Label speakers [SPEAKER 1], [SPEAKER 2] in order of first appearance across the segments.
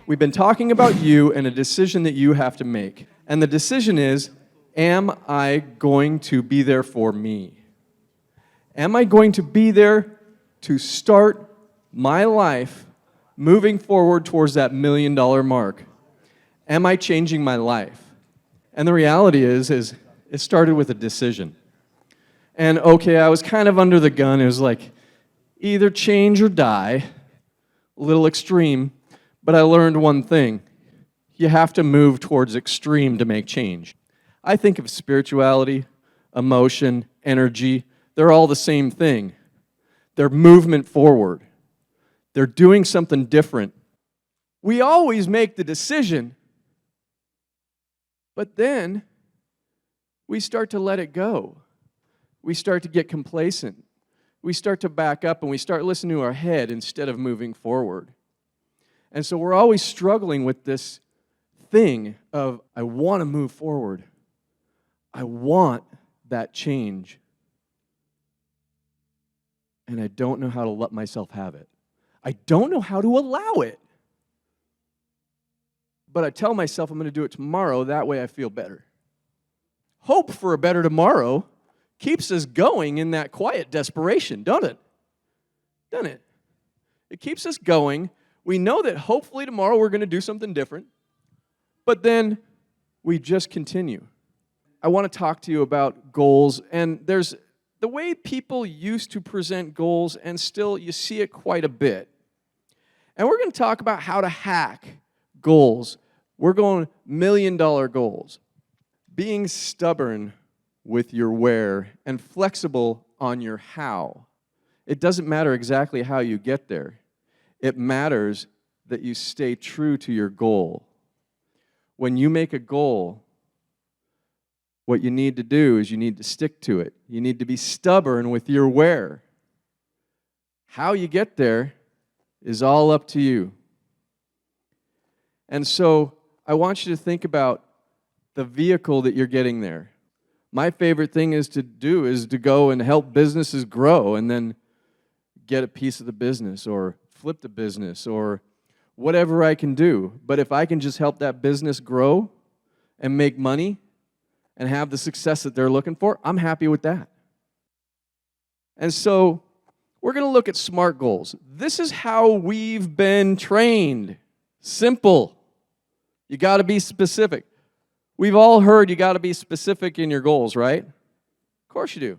[SPEAKER 1] We've been talking about you and a decision that you have to make. And the decision is, am I going to be there for me? Am I going to be there to start my life moving forward towards that $1 million mark? Am I changing my life? And the reality is it started with a decision. And okay, I was kind of under the gun. It was like, either change or die. A little extreme. But I learned one thing. You have to move towards extreme to make change. I think of spirituality, emotion, energy. They're all the same thing. They're movement forward. They're doing something different. We always make the decision, but then we start to let it go. We start to get complacent. We start to back up and we start listening to our head instead of moving forward. And so we're always struggling with this thing of, I want to move forward. I want that change. And I don't know how to let myself have it. I don't know how to allow it. But I tell myself I'm going to do it tomorrow, that way I feel better. Hope for a better tomorrow keeps us going in that quiet desperation, doesn't it? Doesn't it? It keeps us going. We know that hopefully tomorrow we're going to do something different, but then we just continue. I want to talk to you about goals, and there's the way people used to present goals, and still you see it quite a bit. And we're going to talk about how to hack goals. We're going $1 million goals. Being stubborn with your where and flexible on your how. It doesn't matter exactly how you get there. It matters that you stay true to your goal. When you make a goal, what you need to do is you need to stick to it. You need to be stubborn with your where. How you get there is all up to you. And so I want you to think about the vehicle that you're getting there. My favorite thing is to go and help businesses grow and then get a piece of the business or flip the business or whatever I can do. But if I can just help that business grow and make money and have the success that they're looking for, I'm happy with that. And so we're going to look at SMART goals. This is how we've been trained. Simple. You got to be specific. We've all heard you got to be specific in your goals, right? Of course you do.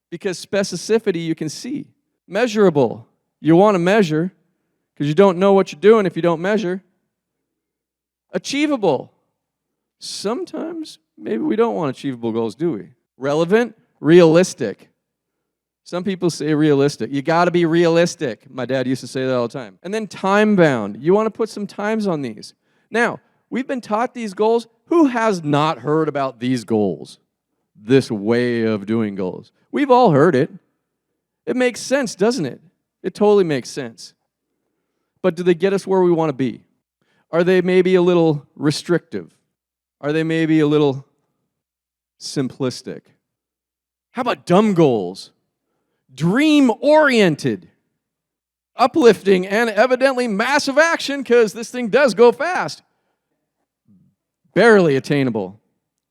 [SPEAKER 1] Because specificity you can see. Measurable. You want to measure because you don't know what you're doing if you don't measure. Achievable. Sometimes maybe we don't want achievable goals, do we? Relevant. Realistic. Some people say realistic. You got to be realistic. My dad used to say that all the time. And then time-bound. You want to put some times on these. Now, we've been taught these goals. Who has not heard about these goals? This way of doing goals. We've all heard it. It makes sense, doesn't it? It totally makes sense. But do they get us where we want to be? Are they maybe a little restrictive? Are they maybe a little simplistic? How about dumb goals? Dream-oriented, uplifting, and evidently massive action because this thing does go fast. Barely attainable.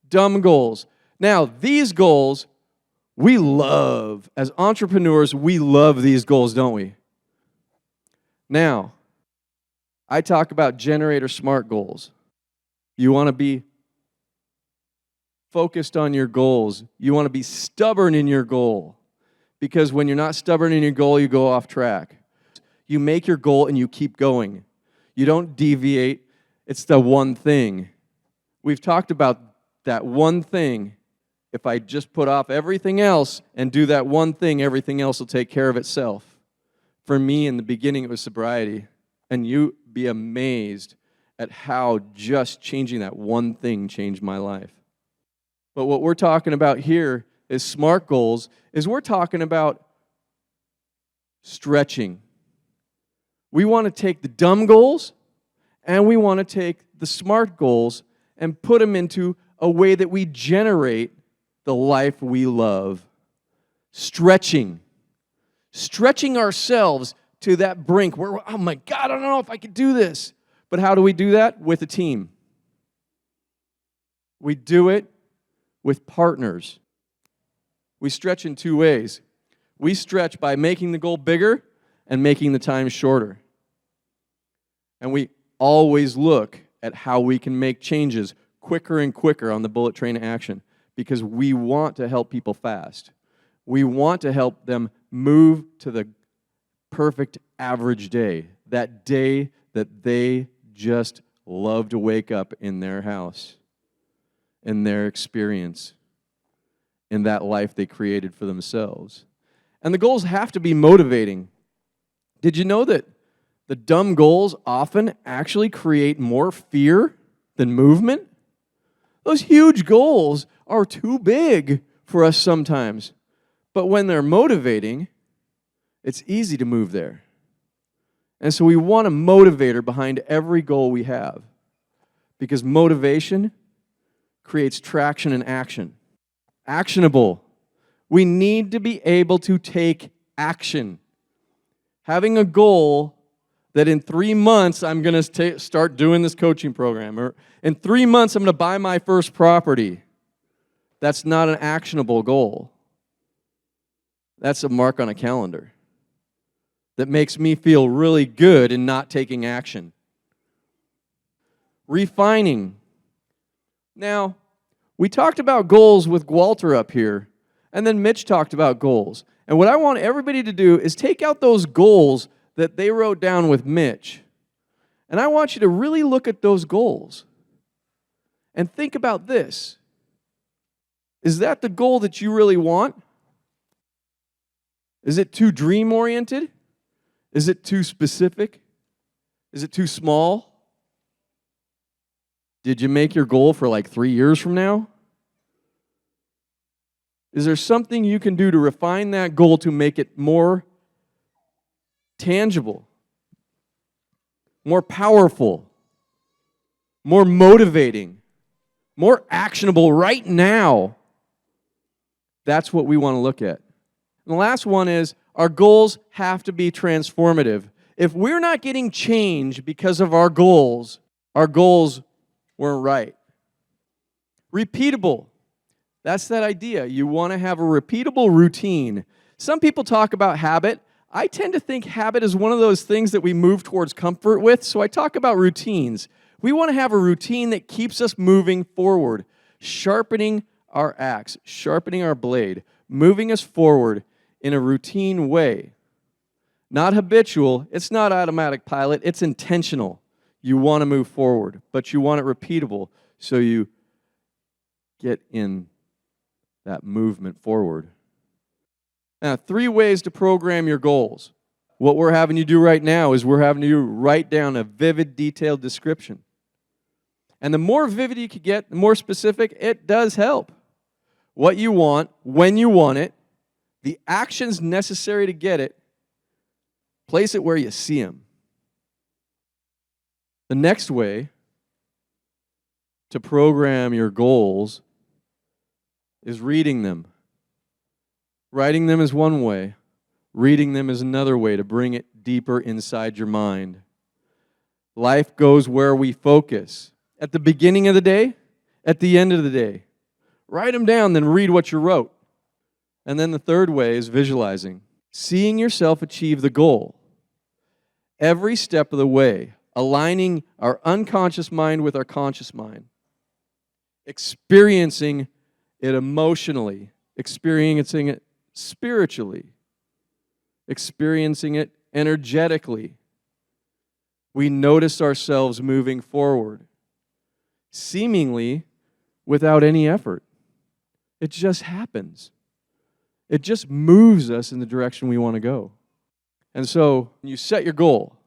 [SPEAKER 1] Dumb goals. Now, these goals, we love. As entrepreneurs, we love these goals, don't we? Now, I talk about generator SMART goals. You want to be focused on your goals. You want to be stubborn in your goal. Because when you're not stubborn in your goal, you go off track. You make your goal and you keep going. You don't deviate. It's the one thing. We've talked about that one thing. If I just put off everything else and do that one thing, everything else will take care of itself. For me, in the beginning, it was sobriety. And you'd be amazed at how just changing that one thing changed my life. But what we're talking about here is SMART goals, is we're talking about stretching. We want to take the dumb goals and we want to take the SMART goals and put them into a way that we generate the life we love. Stretching. Stretching ourselves to that brink where, oh my God, I don't know if I could do this. But how do we do that? With a team. We do it with partners. We stretch in two ways. We stretch by making the goal bigger and making the time shorter. And we always look at how we can make changes quicker and quicker on the bullet train action because we want to help people fast. We want to help them move to the perfect average day, that day that they just love to wake up in their house, in their experience, in that life they created for themselves. And the goals have to be motivating. Did you know that the dumb goals often actually create more fear than movement? Those huge goals are too big for us sometimes. But when they're motivating, it's easy to move there. And so we want a motivator behind every goal we have. Because motivation creates traction and action. Actionable. We need to be able to take action. Having a goal that in 3 months I'm going to start doing this coaching program, or in 3 months I'm going to buy my first property, that's not an actionable goal. That's a mark on a calendar that makes me feel really good in not taking action. Refining. Now, we talked about goals with Walter up here, and then Mitch talked about goals. And what I want everybody to do is take out those goals that they wrote down with Mitch. And I want you to really look at those goals and think about this. Is that the goal that you really want? Is it too dream-oriented? Is it too specific? Is it too small? Did you make your goal for like 3 years from now? Is there something you can do to refine that goal to make it more tangible, more powerful, more motivating, more actionable right now? That's what we want to look at. And the last one is our goals have to be transformative. If we're not getting change because of our goals weren't right. Repeatable. That's that idea. You want to have a repeatable routine. Some people talk about habit. I tend to think habit is one of those things that we move towards comfort with, so I talk about routines. We want to have a routine that keeps us moving forward, sharpening our axe, sharpening our blade, moving us forward in a routine way. Not habitual, it's not automatic pilot, it's intentional. You want to move forward, but you want it repeatable so you get in that movement forward. Now, 3 ways to program your goals. What we're having you do right now is we're having you write down a vivid, detailed description. And the more vivid you can get, the more specific, it does help. What you want, when you want it, the actions necessary to get it, place it where you see them. The next way to program your goals is reading them. Writing them is one way. Reading them is another way to bring it deeper inside your mind. Life goes where we focus. At the beginning of the day, at the end of the day. Write them down, then read what you wrote. And then the third way is visualizing. Seeing yourself achieve the goal. Every step of the way, aligning our unconscious mind with our conscious mind. Experiencing it emotionally, experiencing it spiritually, experiencing it energetically. We notice ourselves moving forward, seemingly without any effort. It just happens. It just moves us in the direction we want to go. And so you set your goal,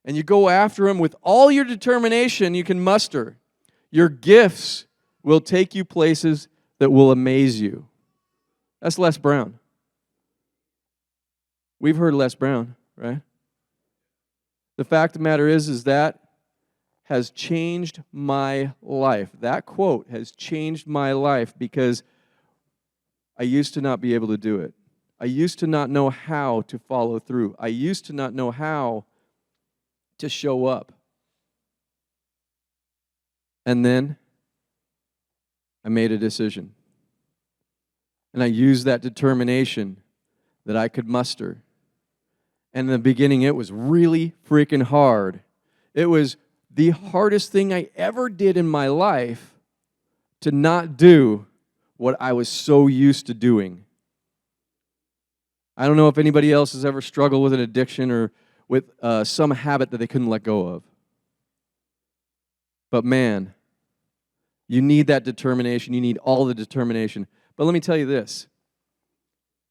[SPEAKER 1] and you go after them with all your determination you can muster. Your gifts will take you places that will amaze you. That's Les Brown. We've heard Les Brown, right? The fact of the matter is that has changed my life. That quote has changed my life because I used to not be able to do it. I used to not know how to follow through. I used to not know how to show up. And then I made a decision. And I used that determination that I could muster. And in the beginning, it was really freaking hard. It was the hardest thing I ever did in my life to not do what I was so used to doing. I don't know if anybody else has ever struggled with an addiction or with some habit that they couldn't let go of. But man, you need that determination. You need all the determination. But let me tell you this.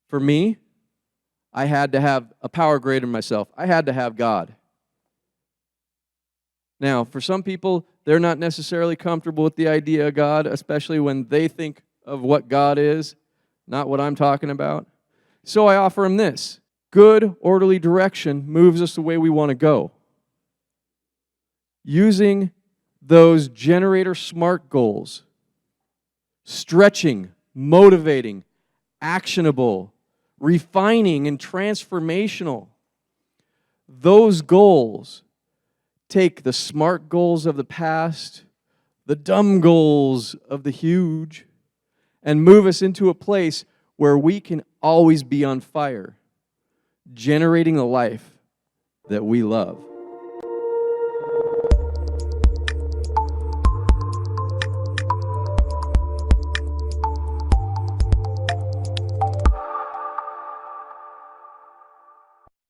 [SPEAKER 1] For me, I had to have a power greater than myself. I had to have God. Now, for some people, they're not necessarily comfortable with the idea of God, especially when they think of what God is, not what I'm talking about. So I offer them this. Good, orderly direction moves us the way we want to go. Using those generator SMART goals, stretching, motivating, actionable, refining, and transformational. Those goals take the SMART goals of the past, the dumb goals of the huge, and move us into a place where we can always be on fire, generating a life that we love.